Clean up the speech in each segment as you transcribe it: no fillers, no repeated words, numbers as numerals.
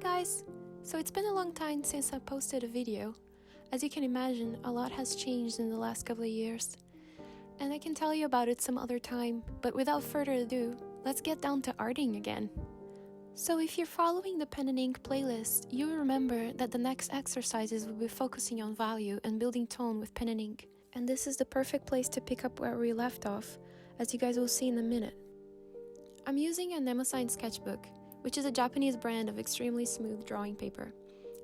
guys! So it's been a long time since I posted a video. As you can imagine, a lot has changed in the last couple of years. And I can tell you about it some other time, but without further ado, let's get down to arting again. So if you're following the pen and ink playlist, you'll remember that the next exercises will be focusing on value and building tone with pen and ink. And this is the perfect place to pick up where we left off, as you guys will see in a minute. I'm using a Nemosign sketchbook, which is a Japanese brand of extremely smooth drawing paper.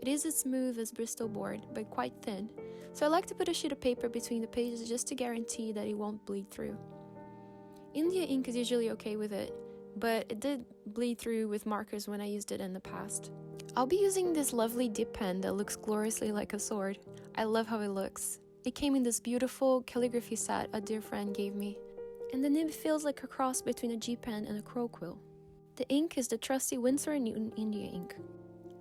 It is as smooth as Bristol board, but quite thin, so I like to put a sheet of paper between the pages just to guarantee that it won't bleed through. India ink is usually okay with it, but it did bleed through with markers when I used it in the past. I'll be using this lovely dip pen that looks gloriously like a sword. I love how it looks. It came in this beautiful calligraphy set a dear friend gave me, and the nib feels like a cross between a G-pen and a crow quill. The ink is the trusty Winsor & Newton India ink.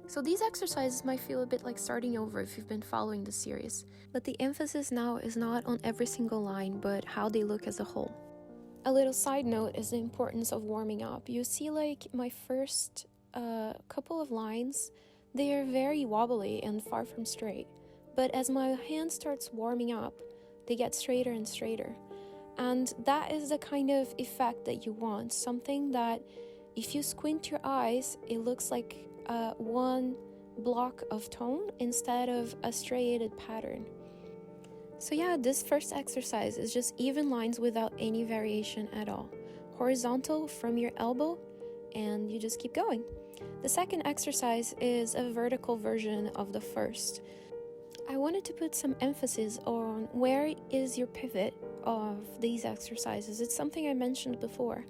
So these exercises might feel a bit like starting over if you've been following the series, but the emphasis now is not on every single line, but how they look as a whole. A little side note is the importance of warming up. You see, like, my first couple of lines, they are very wobbly and far from straight, but as my hand starts warming up, they get straighter and straighter. And that is the kind of effect that you want, something that if you squint your eyes, it looks like one block of tone instead of a striated pattern. So yeah, this first exercise is just even lines without any variation at all. Horizontal from your elbow, and you just keep going. The second exercise is a vertical version of the first. I wanted to put some emphasis on where is your pivot of these exercises. It's something I mentioned before.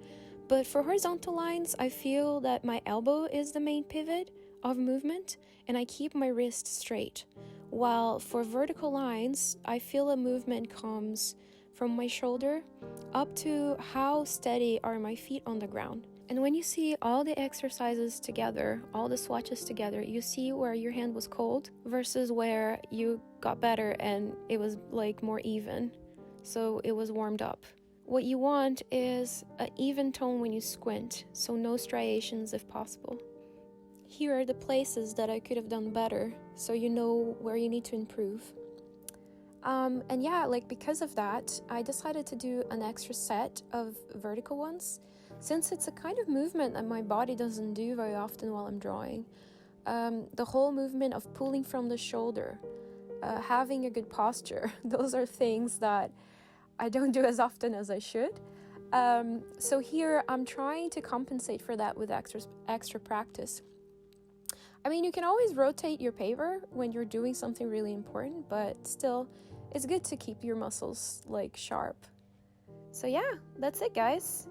But for horizontal lines, I feel that my elbow is the main pivot of movement and I keep my wrist straight. While for vertical lines, I feel a movement comes from my shoulder up to how steady are my feet on the ground. And when you see all the exercises together, all the swatches together, you see where your hand was cold versus where you got better and it was like more even. So it was warmed up. What you want is an even tone when you squint, so no striations if possible. Here are the places that I could have done better, so you know where you need to improve. And yeah, like because of that, I decided to do an extra set of vertical ones, since it's a kind of movement that my body doesn't do very often while I'm drawing. The whole movement of pulling from the shoulder, having a good posture, those are things that I don't do as often as I should. So here I'm trying to compensate for that with extra practice. I mean, you can always rotate your paper when you're doing something really important, but still, it's good to keep your muscles like sharp. So yeah, that's it, guys.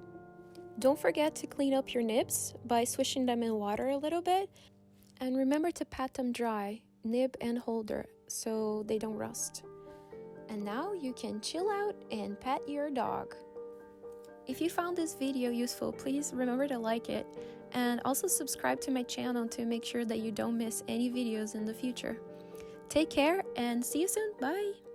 Don't forget to clean up your nibs by swishing them in water a little bit, and remember to pat them dry, nib and holder, so they don't rust. And now you can chill out and pet your dog. If you found this video useful, please remember to like it and also subscribe to my channel to make sure that you don't miss any videos in the future. Take care and see you soon. Bye!